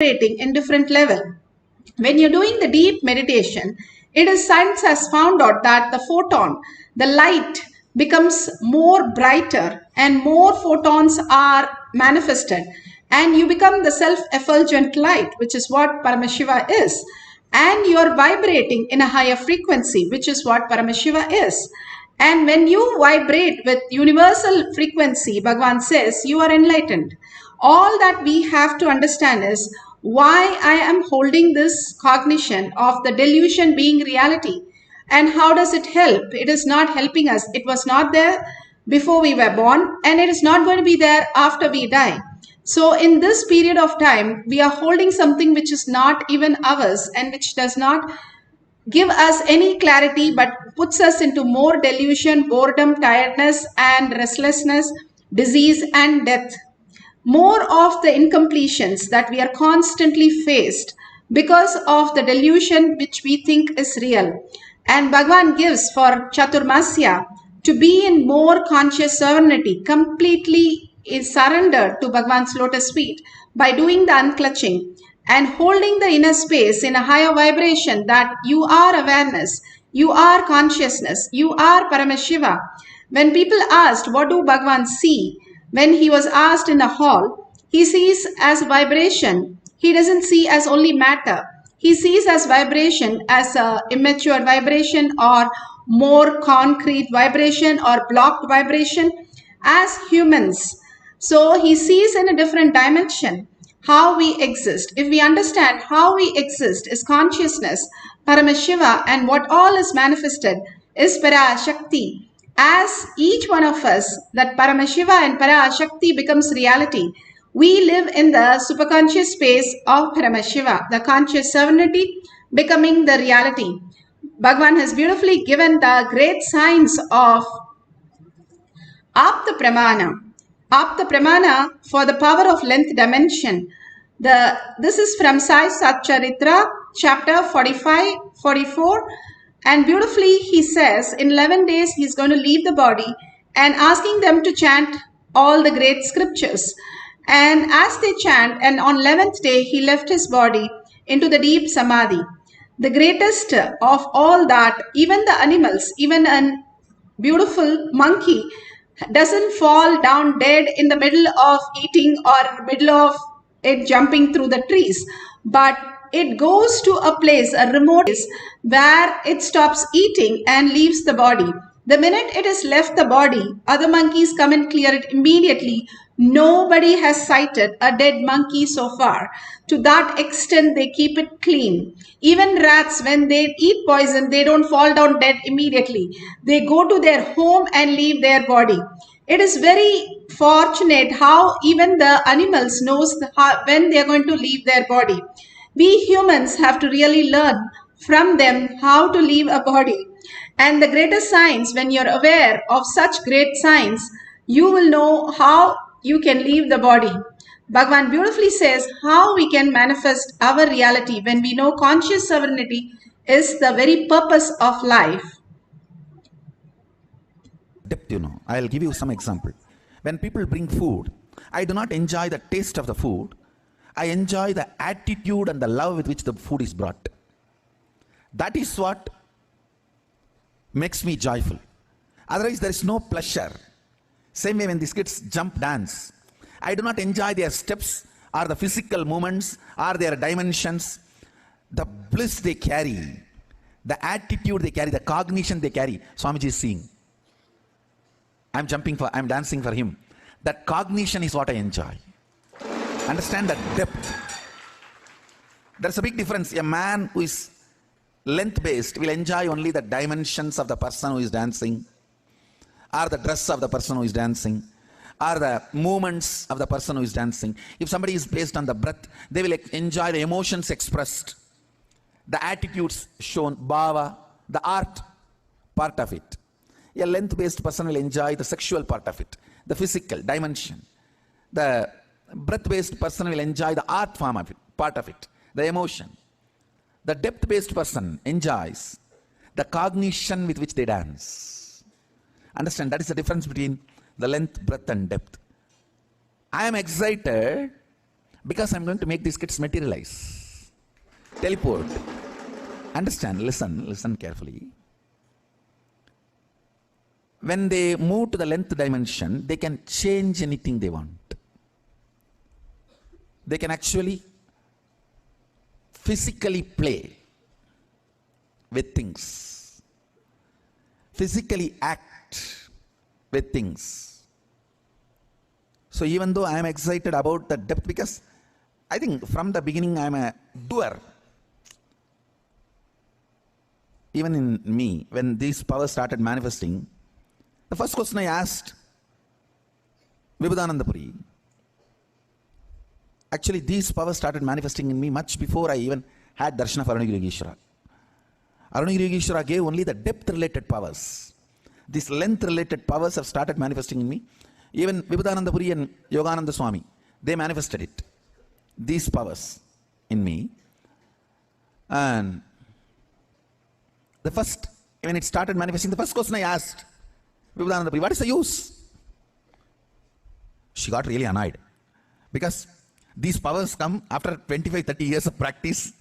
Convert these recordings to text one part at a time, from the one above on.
vibrating in different level. When you're doing the deep meditation, science has found out that the photon, the light becomes more brighter and more photons are manifested and you become the self-effulgent light, which is what Paramashiva is. And you're vibrating in a higher frequency, which is what Paramashiva is. And when you vibrate with universal frequency, Bhagavan says, you are enlightened. All that we have to understand is why I am holding this cognition of the delusion being reality. And how does it help? It is not helping us. It was not there before we were born, and it is not going to be there after we die. So in this period of time, we are holding something which is not even ours and which does not give us any clarity but puts us into more delusion, boredom, tiredness and restlessness, disease and death. More of the incompletions that we are constantly faced because of the delusion which we think is real. And Bhagavan gives for Chaturmasya to be in more conscious serenity, completely is surrendered to Bhagavan's lotus feet by doing the unclutching and holding the inner space in a higher vibration that you are awareness, you are consciousness, you are Paramashiva. When people asked, what do Bhagavan see? When he was asked in a hall, he sees as vibration. He doesn't see as only matter. He sees as vibration as a immature vibration or more concrete vibration or blocked vibration as humans. So he sees in a different dimension how we exist. If we understand how we exist is consciousness, Paramashiva, and what all is manifested is Parashakti. As each one of us, that Paramashiva and Parashakti becomes reality, we live in the superconscious space of Paramashiva, the conscious serenity becoming the reality. Bhagavan has beautifully given the great science of Apta Pramana. Apta Pramana for the power of length dimension. This is from Sai Satcharitra, chapter 45-44. And beautifully he says, in 11 days he is going to leave the body and asking them to chant all the great scriptures. And as they chant, and on 11th day he left his body into the deep samadhi. The greatest of all that, even the animals, even a beautiful monkey doesn't fall down dead in the middle of eating or middle of it jumping through the trees, but it goes to a place, a remote place, where it stops eating and leaves the body. The minute it has left the body, other monkeys come and clear it immediately. Nobody has sighted a dead monkey so far. To that extent, they keep it clean. Even rats, when they eat poison, they don't fall down dead immediately. They go to their home and leave their body. It is very fortunate how even the animals knows when they are going to leave their body. We humans have to really learn from them how to leave a body. And the greatest science, when you're aware of such great science, you will know how you can leave the body. Bhagavan beautifully says how we can manifest our reality when we know conscious serenity is the very purpose of life. Depth, I'll give you some example. When people bring food, I do not enjoy the taste of the food. I enjoy the attitude and the love with which the food is brought. That is what makes me joyful. Otherwise, there is no pleasure. Same way when these kids jump, dance, I do not enjoy their steps or the physical movements or their dimensions. The bliss they carry, the attitude they carry, the cognition they carry. Swamiji is seeing. I'm dancing for him. That cognition is what I enjoy. Understand that depth. There's a big difference. A man who is length-based will enjoy only the dimensions of the person who is dancing, or the dress of the person who is dancing, or the movements of the person who is dancing. If somebody is based on the breath, they will enjoy the emotions expressed, the attitudes shown, bhava, the art part of it. A length-based person will enjoy the sexual part of it, the physical dimension. The breath-based person will enjoy the art form of it, part of it, the emotion. The depth-based person enjoys the cognition with which they dance. Understand, that is the difference between the length, breadth and depth. I am excited Because I'm going to make these kids materialize. Teleport. Understand, listen carefully. When they move to the length dimension, they can change anything they want. They can actually physically play with things, physically act with things. So even though I am excited about the depth, because I think from the beginning I am a doer. Even in me, when these powers started manifesting, the first question I asked Vibhudananda Puri, actually these powers started manifesting in me much before I even had darshan of Arunagiri Yogeshwara. Arunagiri Yogeshwara gave only the depth related powers. These length related powers have started manifesting in me. Even Vibhudananda Puri and Yogananda Swami, they manifested it. These powers in me. And the first, when it started manifesting, the first question I asked Vibhudananda Puri, what is the use? She got really annoyed. Because these powers come after 25-30 years of practice.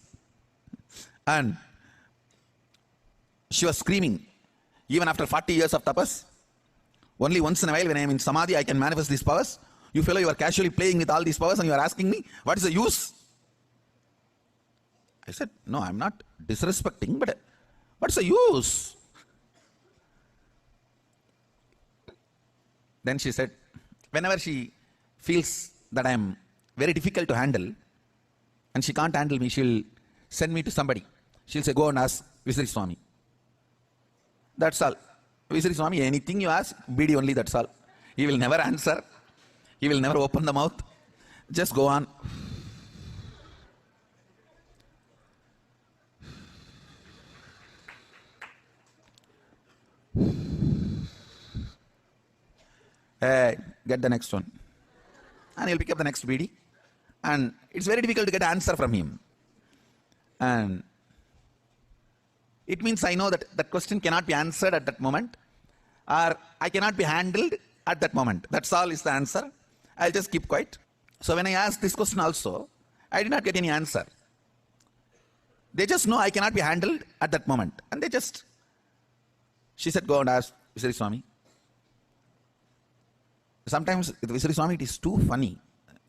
And she was screaming, even after 40 years of tapas, only once in a while when I am in samadhi, I can manifest these powers. You fellow, you are casually playing with all these powers and you are asking me, what is the use? I said, no, I am not disrespecting, but what's the use? Then she said, whenever she feels that I am very difficult to handle and she can't handle me, she'll send me to somebody. She'll say, go and ask Visri Swami. That's all. Visri Swami, anything you ask, BD only, that's all. He will never answer. He will never open the mouth. Just go on. Hey, get the next one. And he'll pick up the next BD. And it's very difficult to get an answer from him. And it means I know that that question cannot be answered at that moment, or I cannot be handled at that moment. That's all is the answer. I'll just keep quiet. So when I asked this question also, I did not get any answer. They just know I cannot be handled at that moment. And she said, go and ask Visri Swami. Sometimes with Visri Swami it is too funny.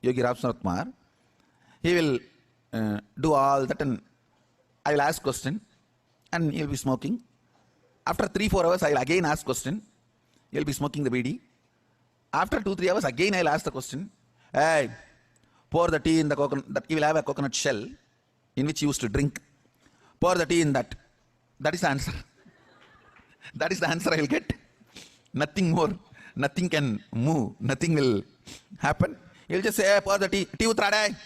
Yogi Ramsanath Kumar, he will do all that and I will ask question and he will be smoking. After 3-4 hours I will again ask question. He will be smoking the BD. After 2-3 hours again I will ask the question. Hey, pour the tea in the coconut. He will have a coconut shell in which he used to drink. Pour the tea in that. That is the answer. That is the answer I will get. Nothing more. Nothing can move. Nothing will happen. He will just say, hey, pour the tea. Tea utrade.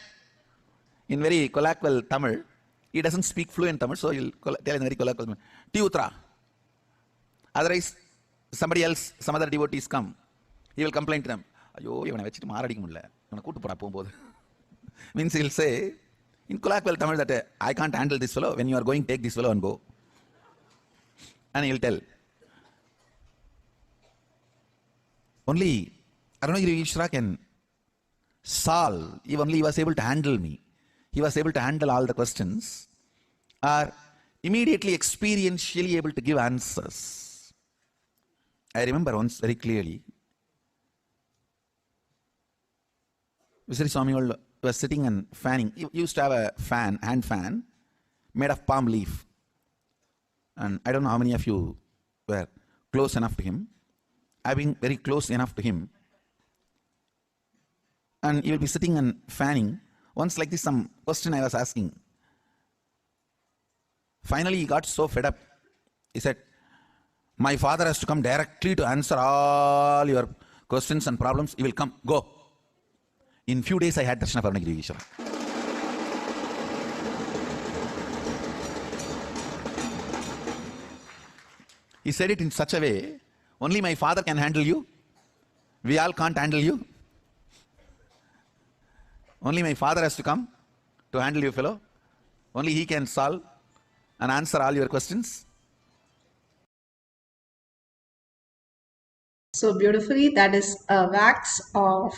In very colloquial Tamil. He doesn't speak fluent Tamil, so he will tell in very colloquial Tamil. Tea utra. Otherwise, somebody else, some other devotees come. He will complain to them. Means he will say, in colloquial Tamil, that I can't handle this fellow. When you are going, take this fellow and go. And he will tell. Only Arunagiri Yogeshwara can solve. If only he was able to handle me. He was able to handle all the questions. Or immediately experientially able to give answers. I remember once very clearly. Visri Swami was sitting and fanning. He used to have a fan, hand fan, made of palm leaf. And I don't know how many of you were close enough to him. I've been very close enough to him. And he will be sitting and fanning. Once like this, some question I was asking. Finally, he got so fed up. He said, my father has to come directly to answer all your questions and problems. He will come. Go. In few days, I had darshan of Arunagiri Yogeshwara. He said it in such a way, only my father can handle you. We all can't handle you. Only my father has to come to handle you, fellow. Only he can solve and answer all your questions. So beautifully, that is a wax of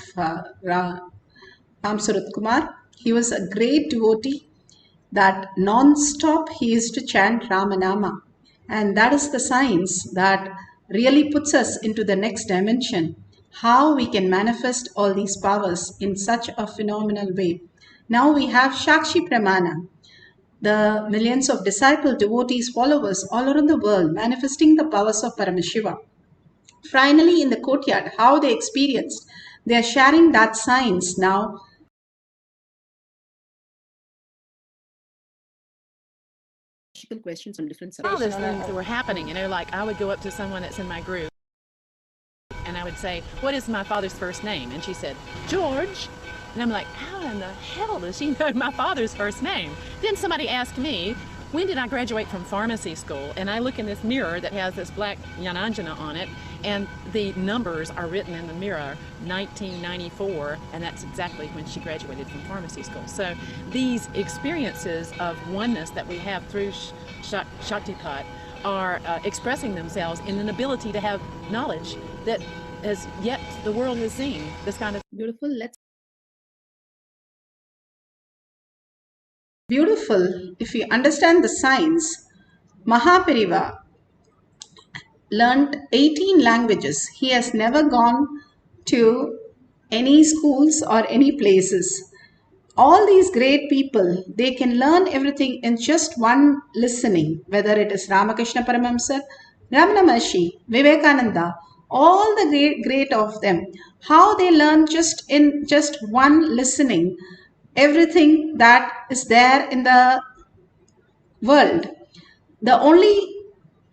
Ram Surat Kumar. He was a great devotee that non-stop he used to chant Ramanama. And that is the science that really puts us into the next dimension. How we can manifest all these powers in such a phenomenal way. Now we have Shakshi Pramana, the millions of disciple devotees, followers all around the world manifesting the powers of Paramashiva. Finally, in the courtyard, how they experienced, they are sharing that science now. Questions on different subjects. All those things that were happening, like I would go up to someone that's in my group and I would say, what is my father's first name? And she said, George. And I'm like, how in the hell does she know my father's first name? Then somebody asked me, when did I graduate from pharmacy school? And I look in this mirror that has this black Jnananjana on it, and the numbers are written in the mirror, 1994, and that's exactly when she graduated from pharmacy school. So these experiences of oneness that we have through Shaktipat are expressing themselves in an ability to have knowledge that as yet the world has seen. This kind of beautiful. Beautiful. If you understand the science, Mahapariva learned 18 languages. He has never gone to any schools or any places. All these great people, they can learn everything in just one listening, whether it is Ramakrishna Paramahamsa, Ramana Maharshi, Vivekananda, all the great of them, how they learn in just one listening everything that is there in the world. The only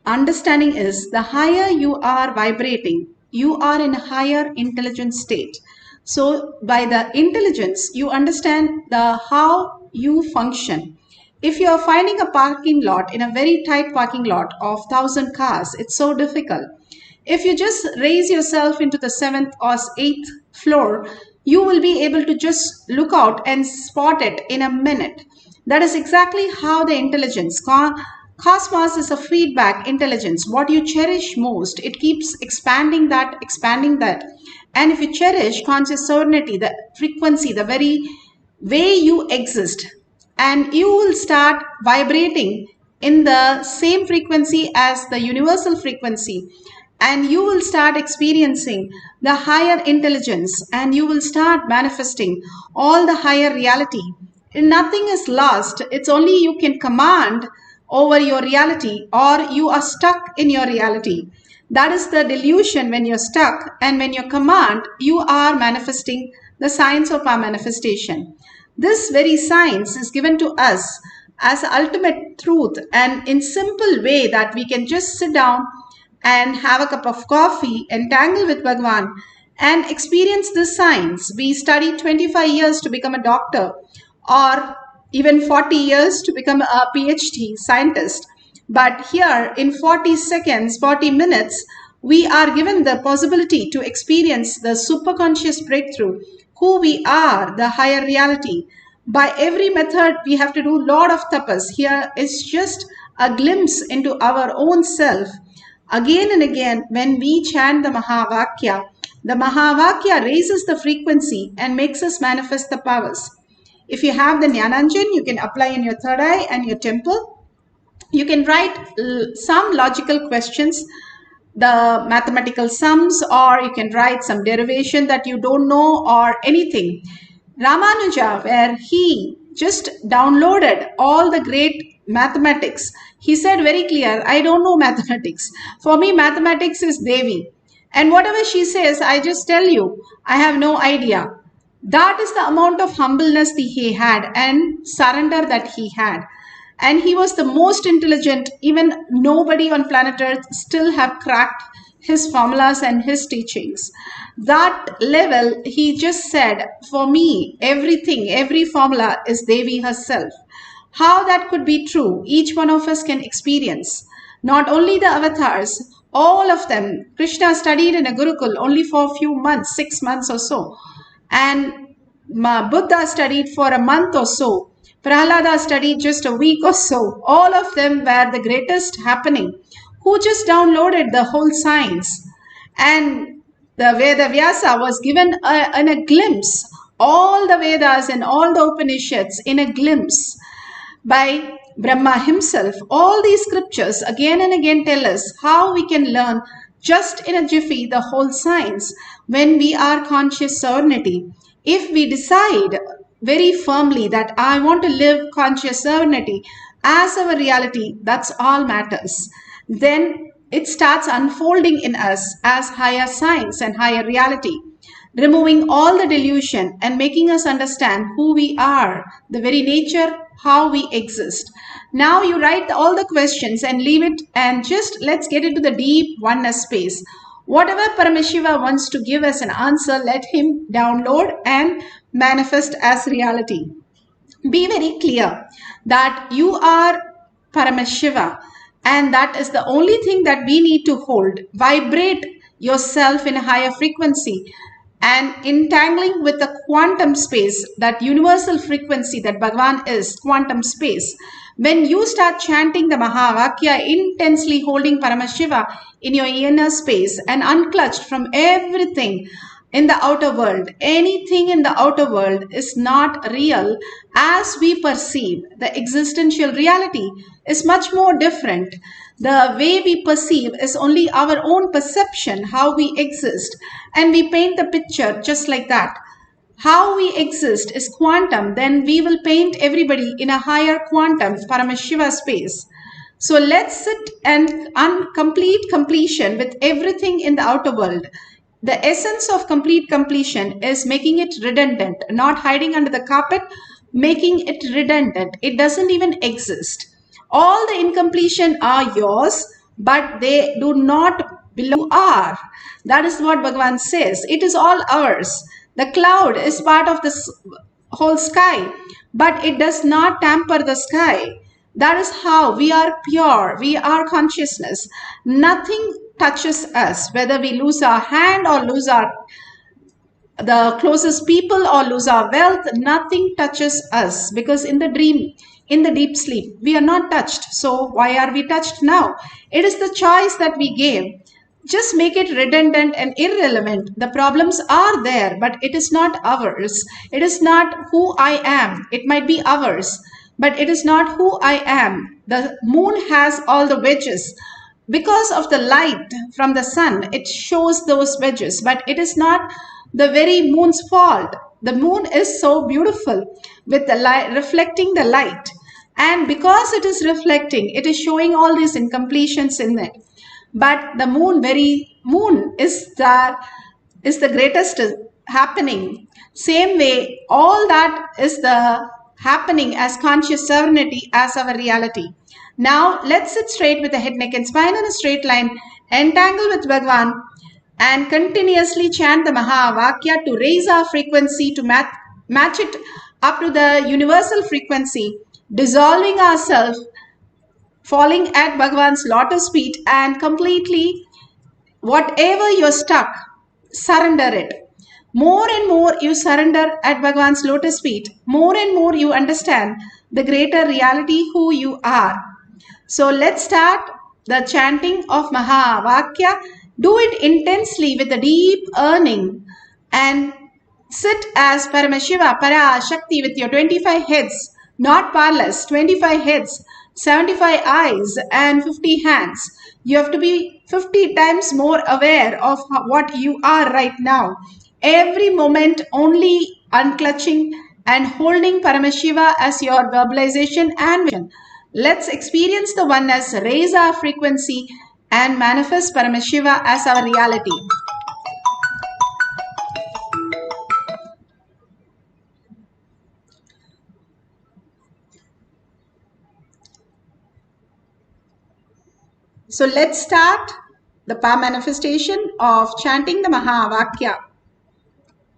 understanding is the higher you are vibrating, you are in a higher intelligence state. So by the intelligence, you understand the how you function. If you are finding a parking lot in a very tight parking lot of 1,000 cars, it's so difficult. If you just raise yourself into the 7th or 8th floor, you will be able to just look out and spot it in a minute. That is exactly how the intelligence, cosmos is a feedback intelligence. What you cherish most, it keeps expanding that. And if you cherish conscious sovereignty, the frequency, the very way you exist, and you will start vibrating in the same frequency as the universal frequency, and you will start experiencing the higher intelligence, and you will start manifesting all the higher reality. Nothing is lost. It's only you can command over your reality, or you are stuck in your reality. That is the delusion when you're stuck, and when you command, you are manifesting the science of our manifestation. This very science is given to us as ultimate truth, and in simple way that we can just sit down and have a cup of coffee, entangle with Bhagwan, and experience this science. We studied 25 years to become a doctor, or even 40 years to become a PhD scientist. But here in 40 seconds, 40 minutes, we are given the possibility to experience the superconscious breakthrough, who we are, the higher reality. By every method, we have to do a lot of tapas. Here is just a glimpse into our own self. Again and again, when we chant the Mahavakya raises the frequency and makes us manifest the powers. If you have the Jnananjan, you can apply in your third eye and your temple. You can write some logical questions, the mathematical sums, or you can write some derivation that you don't know, or anything. Ramanuja, where he just downloaded all the great mathematics, he said very clear, I don't know mathematics. For me, mathematics is Devi. And whatever she says, I just tell you, I have no idea. That is the amount of humbleness that he had and surrender that he had. And he was the most intelligent. Even nobody on planet Earth still have cracked his formulas and his teachings. That level, he just said, for me, everything, every formula is Devi herself. How that could be true, each one of us can experience. Not only the avatars, all of them. Krishna studied in a Gurukul only for a few months, 6 months or so. And Buddha studied for a month or so. Prahlada studied just a week or so. All of them were the greatest happening, who just downloaded the whole science. And the Veda Vyasa was given a glimpse all the Vedas and all the Upanishads in a glimpse by Brahma himself. All these scriptures again and again tell us how we can learn just in a jiffy the whole science when we are conscious serenity. If we decide very firmly that I want to live conscious serenity as our reality, that's all matters. Then it starts unfolding in us as higher science and higher reality, removing all the delusion and making us understand who we are, the very nature, how we exist. Now you write all the questions and leave it and just let's get into the deep oneness space. Whatever Paramashiva wants to give us an answer, let him download and manifest as reality. Be very clear that you are Paramashiva, and that is the only thing that we need to hold. Vibrate yourself in a higher frequency and entangling with the quantum space, that universal frequency that Bhagavan is, quantum space. When you start chanting the Mahavakya, intensely holding Paramashiva in your inner space and unclutched from everything in the outer world, anything in the outer world is not real as we perceive. The existential reality is much more different. The way we perceive is only our own perception, how we exist, and we paint the picture just like that. How we exist is quantum, then we will paint everybody in a higher quantum, Paramashiva space. So let's sit and complete completion with everything in the outer world. The essence of complete completion is making it redundant, not hiding under the carpet, making it redundant. It doesn't even exist. All the incompletion are yours, but they do not belong to are. That is what Bhagavan says. It is all ours. The cloud is part of the whole sky, but it does not tamper the sky. That is how we are pure. We are consciousness. Nothing touches us, whether we lose our hand or lose the closest people or lose our wealth. Nothing touches us, because in the dream, in the deep sleep, we are not touched. So why are we touched now? It is the choice that we gave. Just make it redundant and irrelevant. The problems are there, but it is not ours. It is not who I am. It might be ours, but it is not who I am. The moon has all the wedges. Because of the light from the sun, it shows those wedges, but it is not the very moon's fault. The moon is so beautiful with the light, reflecting the light. And because it is reflecting, it is showing all these incompletions in it. But the very moon is the greatest happening. Same way, all that is the happening as conscious serenity as our reality. Now let's sit straight with the head, neck and spine in a straight line, entangle with Bhagavan and continuously chant the Mahavakya to raise our frequency to match it up to the universal frequency, dissolving ourselves, falling at Bhagavan's lotus feet, and completely whatever you're stuck, surrender it. More and more you surrender at Bhagavan's lotus feet, more and more you understand the greater reality who you are. So let's start the chanting of Mahavakya. Do it intensely with a deep earning and sit as Paramashiva, Parashakti with your 25 heads, not parlous, 25 heads, 75 eyes and 50 hands. You have to be 50 times more aware of what you are right now. Every moment only unclutching and holding Paramashiva as your verbalization and vision. Let's experience the oneness, raise our frequency and manifest Paramashiva as our reality. So let's start the power manifestation of chanting the Mahavakya.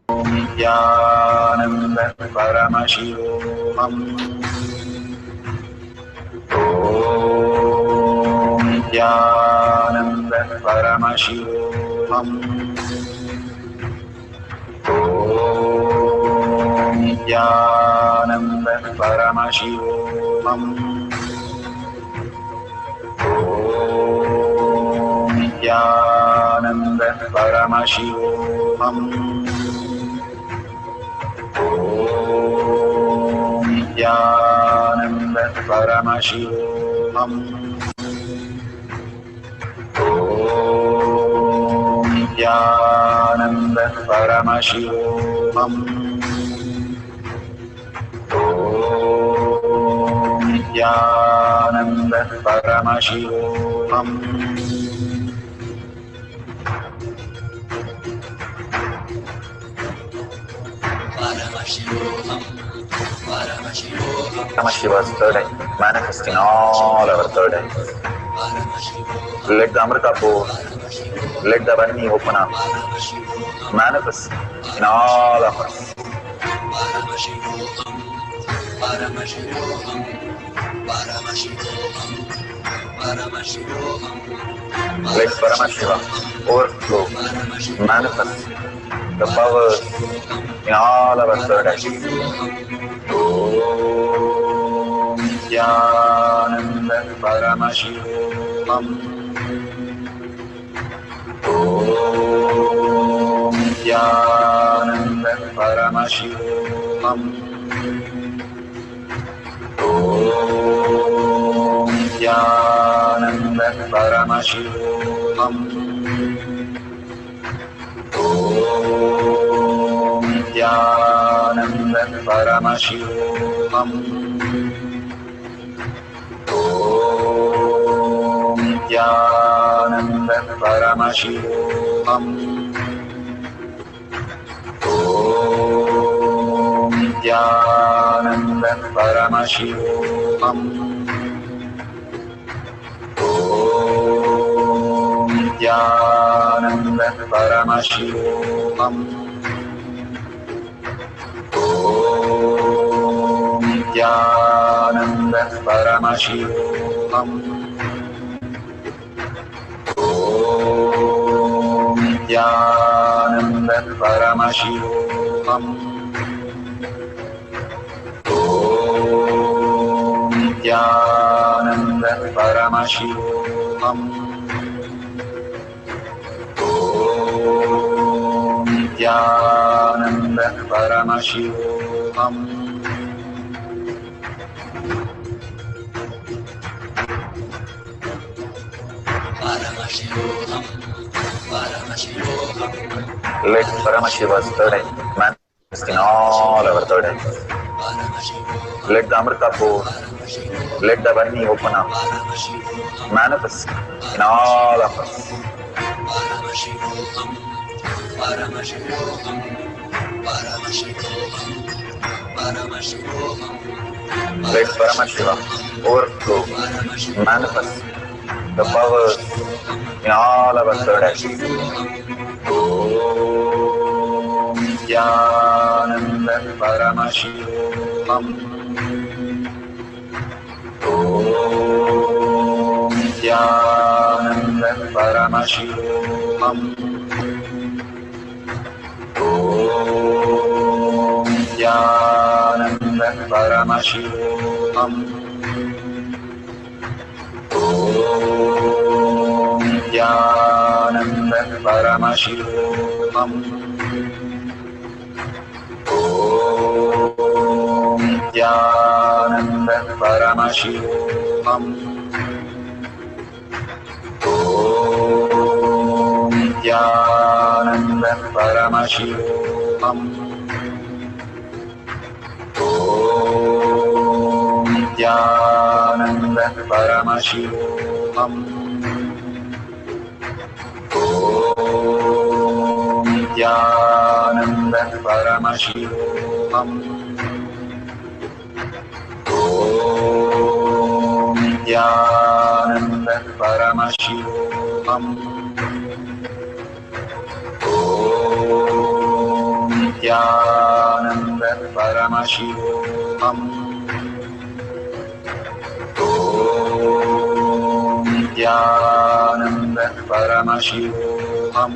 Nithyananda Paramashivoham. Nithyananda Paramashivoham. Nithyananda Paramashivoham. Nithyananda Paramashivoham. Om Nithyananda Paramashivoham. Om Nithyananda Paramashivoham. Om Nithyananda Paramashivoham. Paramashiva's third eye manifest in all our third eyes. Let the Amrita pour, let the Varni open up, manifest in all of us. Let Paramashiva overflow, manifest the powers in all our third eyes. Om Nithyananda Paramashivoham. Om Nithyananda Paramashivoham. Om Nithyananda Paramashivoham. Om Nithyananda Paramashivoham. Om Nithyananda Paramashivoham. Om Nithyananda Paramashivoham. Om Nithyananda Paramashivoham. Om Nithyananda Paramashivoham. Om Nithyananda Paramashivoham. Om Nithyananda Paramashivoham. Om Nithyananda Paramashivoham. Let Paramashiva's third eye manifest in all our third eyes. Let the Amrita pour, let the Varni open up, manifest in all of us. Let Paramashiva overflow, manifest the powers in all our third eyes. Om Nithyananda Paramashivoham. Om Nithyananda Paramashivoham. Om Nithyananda Paramashivoham. Om Nithyananda Paramashivoham. Om Nithyananda Paramashivoham. Om Nithyananda Paramashivoham. Om Nithyananda Paramashivoham. Om Nithyananda Paramashivoham. Om Nithyananda Paramashivoham. Om Nithyananda Paramashivoham. Om Nithyananda Paramashivoham.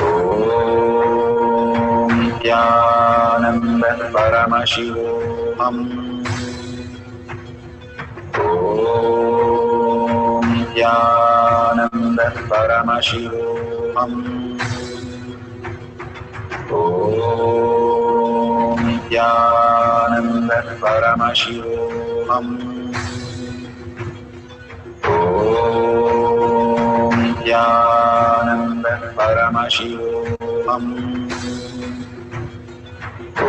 Om Nithyananda Paramashivoham. Om Nithyananda Paramashivoham. Om Nithyananda Paramashivoham. Om Nithyananda Paramashivoham. Om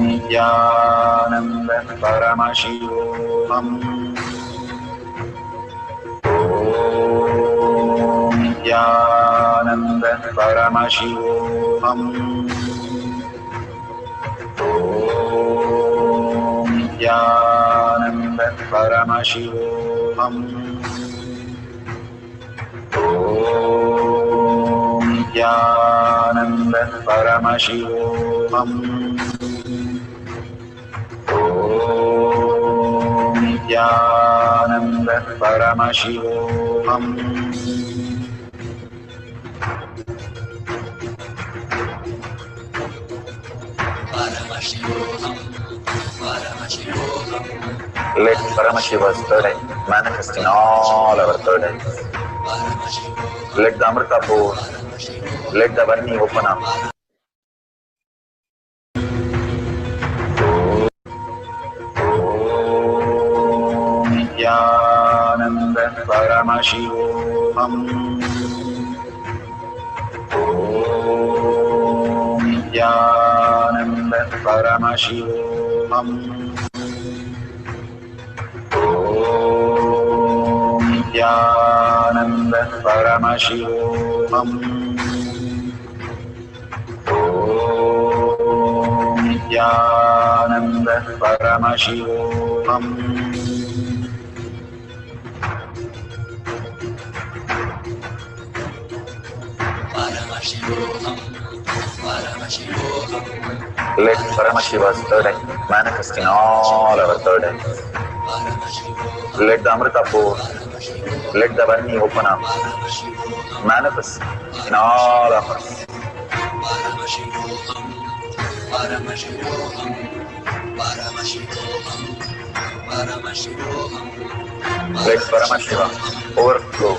Nithyananda Paramashivoham. Om Nithyananda Paramashivoham. Om Nithyananda Paramashivoham. Om Nithyananda Paramashivoham. Om Nithyananda Paramashivoham. Let Paramashiva's third eye manifest in all our third eyes. Let the Amrita pour, let the Varni open up. Om Nithyananda Paramashivoham. Om Nithyananda Paramashivoham. Om Nithyananda Paramashivoham. Om Nithyananda Paramashivoham. Let Paramashiva's third eye manifest in all our third eyes. Let the Amrita pour, let the Varni open up, manifest in all of us. Let Paramashiva overflow,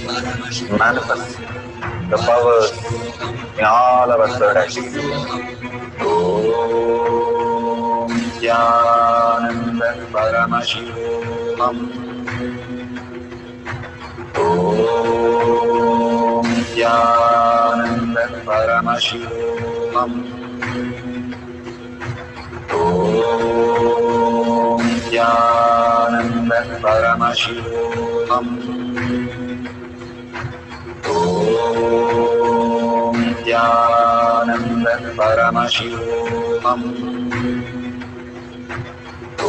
manifest the powers in all our third eyes. Om Nithyananda Paramashivoham. Om Nithyananda Paramashivoham. Om Nithyananda Paramashivoham. Om Nithyananda Paramashivoham. Om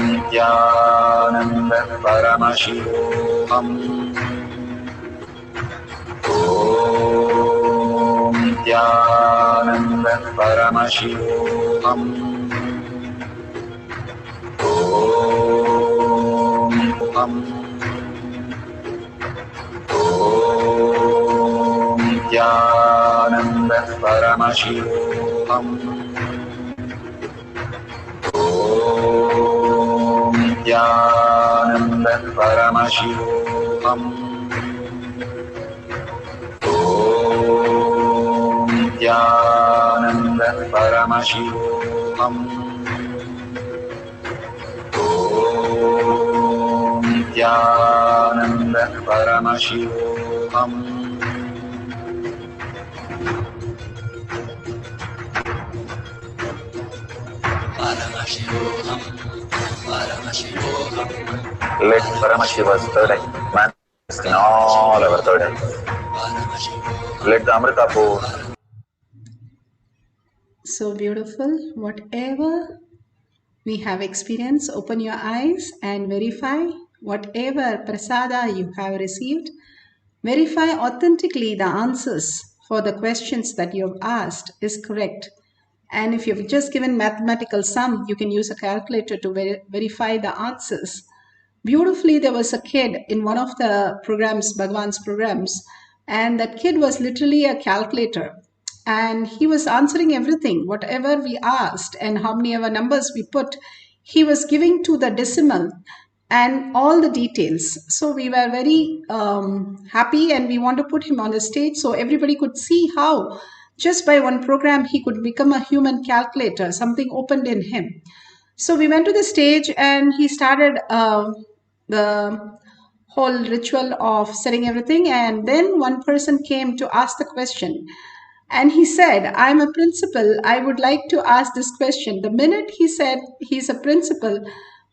Nithyananda Paramashivoham. Om Nithyananda Paramashivoham. Om Nithyananda Paramashivoham. Om Nithyananda Paramashivoham. Om Nithyananda Paramashivoham. Om Nithyananda Paramashivoham. Let Paramashiva's third eye manifest in all our third eyes. Let the Amrita pour. So beautiful. Whatever we have experienced, open your eyes and verify whatever prasada you have received. Verify authentically the answers for the questions that you have asked is correct. And if you've just given mathematical sum, you can use a calculator to verify the answers. Beautifully, there was a kid in one of the programs, Bhagwan's programs, and that kid was literally a calculator. And he was answering everything, whatever we asked and how many ever numbers we put, he was giving to the decimal. and all the details. So we were very happy, and we want to put him on the stage so everybody could see how just by one program he could become a human calculator. Something opened in him. So we went to the stage and he started the whole ritual of setting everything. And then one person came to ask the question. And he said, I'm a principal. I would like to ask this question. The minute he said he's a principal,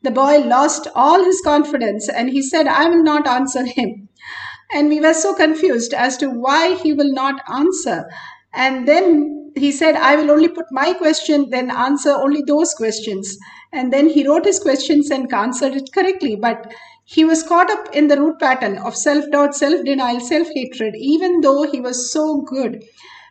the boy lost all his confidence and he said, I will not answer him. And we were so confused as to why he will not answer. And then he said, I will only put my question, then answer only those questions. And then he wrote his questions and answered it correctly. But he was caught up in the root pattern of self-doubt, self-denial, self-hatred, even though he was so good.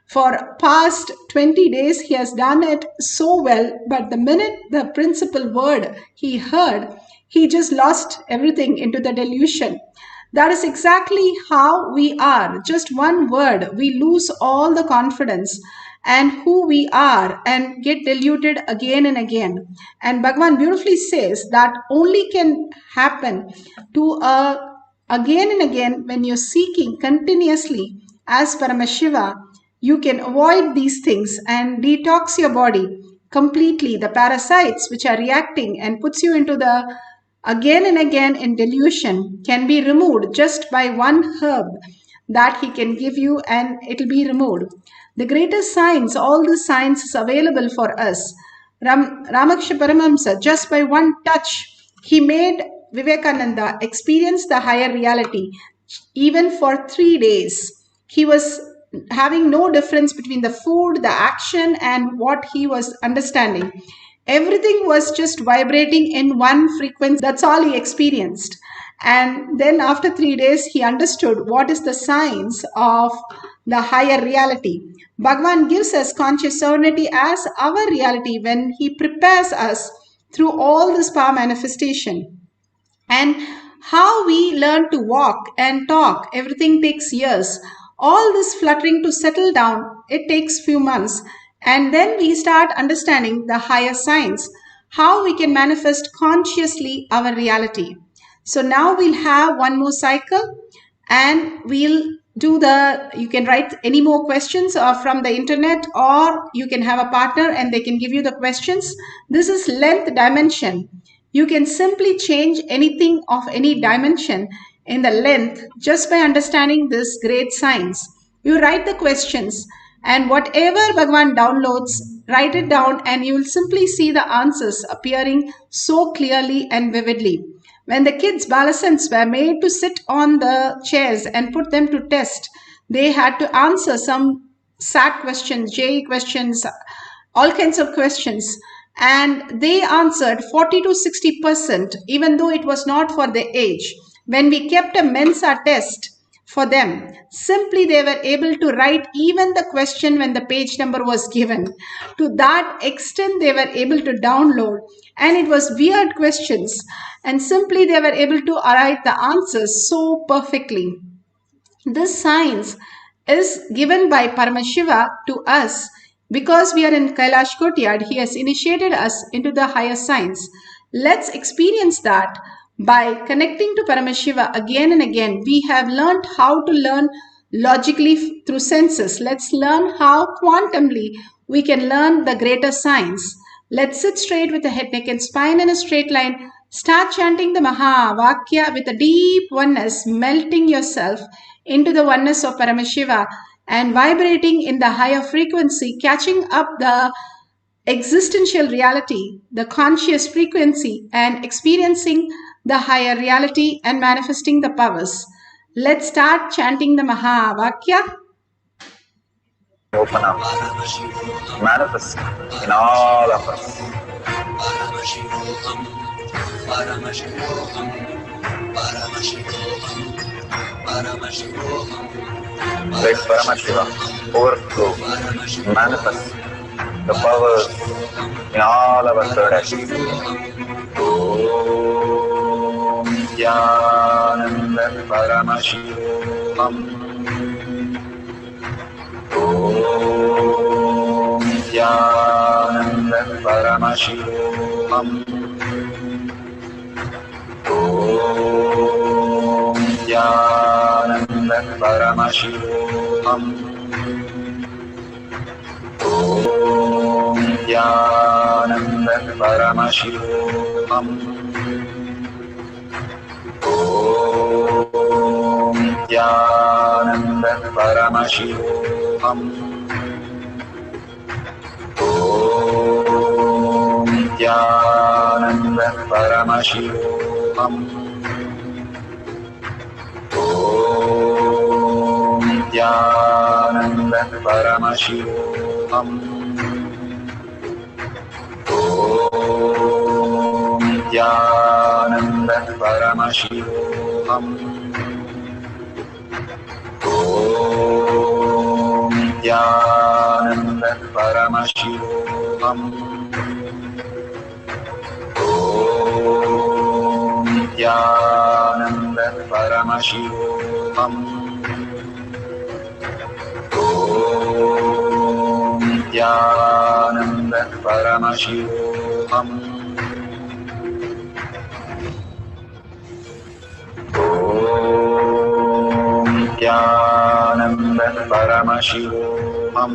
For past 20 days, he has done it so well. But the minute the principal word he heard, he just lost everything into the delusion. That is exactly how we are. Just one word, we lose all the confidence and who we are and get deluded again and again. And Bhagavan beautifully says that only can happen to again and again when you're seeking continuously as Paramashiva. You can avoid these things and detox your body completely. The parasites which are reacting and puts you into the again and again in delusion can be removed just by one herb that he can give you, and it will be removed. The greatest science, all the science is available for us. Ramakrishna Paramahamsa, just by one touch, he made Vivekananda experience the higher reality. Even for 3 days, he was having no difference between the food, the action, and what he was understanding. Everything was just vibrating in one frequency. That's all he experienced. And then after 3 days, he understood what is the science of the higher reality. Bhagavan gives us conscious serenity as our reality when he prepares us through all this power manifestation. And how we learn to walk and talk, everything takes years. All this fluttering to settle down, it takes few months. And then we start understanding the higher science, how we can manifest consciously our reality. So now we'll have one more cycle and we'll do you can write any more questions from the internet, or you can have a partner and they can give you the questions. This is length dimension. You can simply change anything of any dimension in the length just by understanding this great science. You write the questions and whatever Bhagavan downloads, write it down and you will simply see the answers appearing so clearly and vividly. When the kids, Balasants, were made to sit on the chairs and put them to test, they had to answer some SAT questions, JE questions, all kinds of questions. And they answered 40 to 60%, even though it was not for their age. When we kept a Mensa test for them, simply they were able to write even the question when the page number was given. To that extent, they were able to download. And it was weird questions. And simply they were able to write the answers so perfectly. This science is given by Paramashiva to us because we are in Kailash Courtyard. He has initiated us into the higher science. Let's experience that. By connecting to Paramashiva again and again, we have learned how to learn logically through senses. Let's learn how quantumly we can learn the greater science. Let's sit straight with the head, neck and spine in a straight line. Start chanting the Maha Vakya with a deep oneness, melting yourself into the oneness of Paramashiva and vibrating in the higher frequency, catching up the existential reality, the conscious frequency, and experiencing the higher reality and manifesting the powers. Let's start chanting the Maha Vakya. Open up, manifest in all of us. Paramashivoham, Paramashivoham, Paramashivoham, Paramashivoham. Let Paramashiva overflow, manifest the powers in all our third aspects. Om Nithyananda Paramashivam. Om Nithyananda Paramashivam. Om Om Nithyananda Paramashivoham. Om Nithyananda Paramashivoham. Om Nithyananda Paramashivoham. Om Nithyananda Paramashivoham. Om Nithyananda Paramashivoham. Om Nithyananda Paramashivoham. Om Nithyananda Paramashivoham. Om Nithyananda Paramashivoham. Om Nithyananda Paramashivoham. Om Nithyananda Paramashivoham. Om Nithyananda Paramashivoham.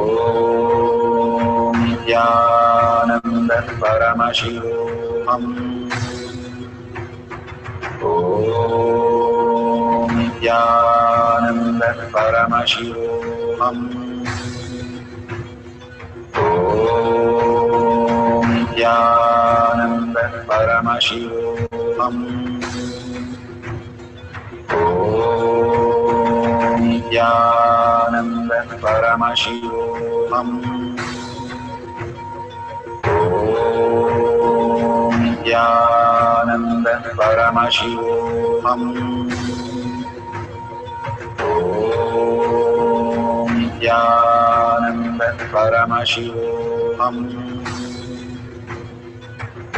Om Nithyananda Paramashivoham. Om Nithyananda Paramashivoham. Om Nithyananda Paramashivoham. Om Nithyananda Paramashivoham. Om Nithyananda Paramashivoham.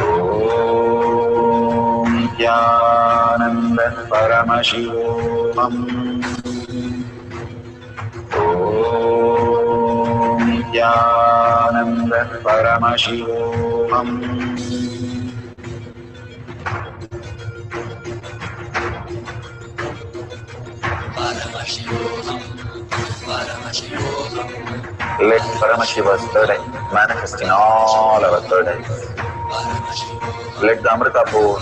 Om Nithyananda Paramashivoham. Om Nithyananda Paramashivoham. Paramashivoham. Paramashivoham. Let Paramashiva's third eye manifest in all our third eyes. Paramashivoham. Let the Amrita pour.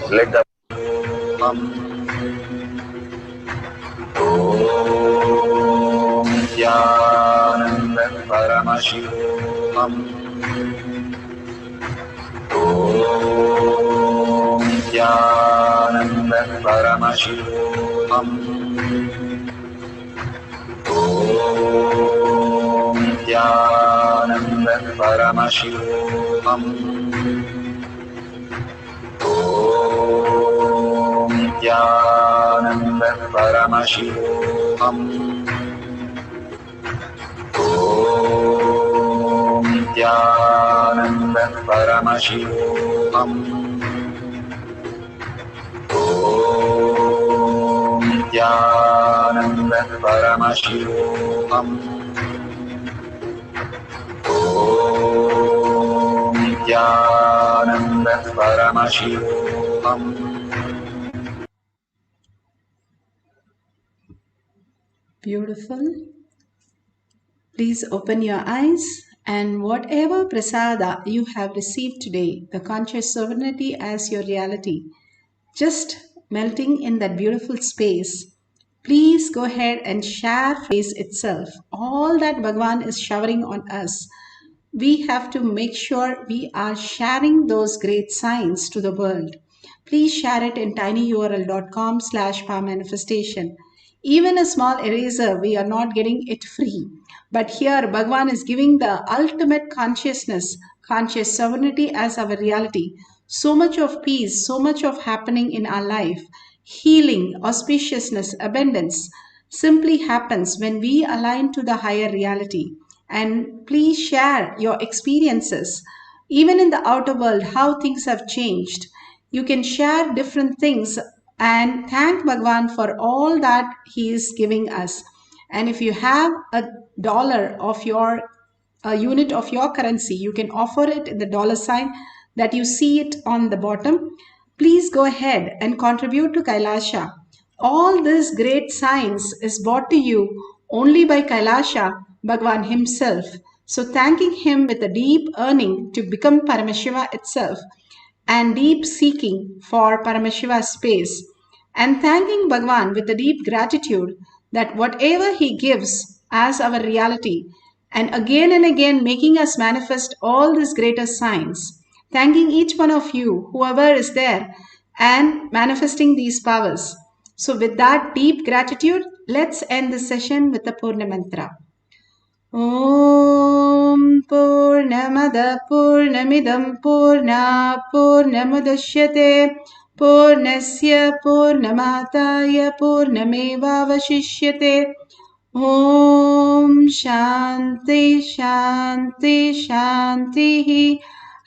Let the Om Nithyananda Paramashivoham. Om Nithyananda Paramashivoham. Om Nithyananda Paramashivoham. Om Nithyananda Paramashivoham. Om Nithyananda Paramashivoham. Om Nithyananda Paramashivoham. Om Nithyananda Paramashivoham. Beautiful. Please open your eyes, and whatever prasada you have received today, the conscious sovereignty as your reality, just melting in that beautiful space, please go ahead and share space itself. All that Bhagavan is showering on us, we have to make sure we are sharing those great signs to the world. Please share it in tinyurl.com/powermanifestation. Even a small eraser, we are not getting it free. But here, Bhagavan is giving the ultimate consciousness, conscious sovereignty as our reality. So much of peace, so much of happening in our life, healing, auspiciousness, abundance simply happens when we align to the higher reality. And please share your experiences, even in the outer world, how things have changed. You can share different things and thank Bhagwan for all that he is giving us. And if you have a dollar of your a unit of your currency, you can offer it in the dollar sign. that you see it on the bottom. Please go ahead and contribute to Kailasha. All this great science is brought to you only by Kailasha Bhagwan himself. So thanking him with a deep yearning to become Paramashiva itself and deep seeking for Paramashiva's space, and thanking Bhagwan with a deep gratitude that whatever he gives as our reality, and again making us manifest all these greater signs, thanking each one of you, whoever is there, and manifesting these powers. So with that deep gratitude, let's end this session with the Purna Mantra. ॐ पूर्णमद पूर्णमिदं पूर्णात् पूर्णमुदच्यते पूर्णस्य पूर्णमादाय पूर्णमेवावशिष्यते ॐ शान्ति शान्ति शान्तिः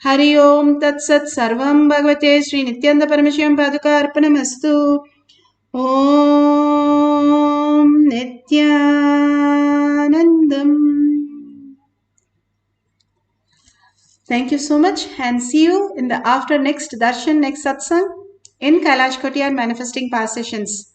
हरि ओम तत्सत् सर्वं भगवते श्री नित्यानंद परमशिवं पादुकार्पणमस्तु ॐ नित्यानन्दम्. Thank you so much and see you in the after next darshan, next satsang in Kailash Kotiyar Manifesting Power Sessions.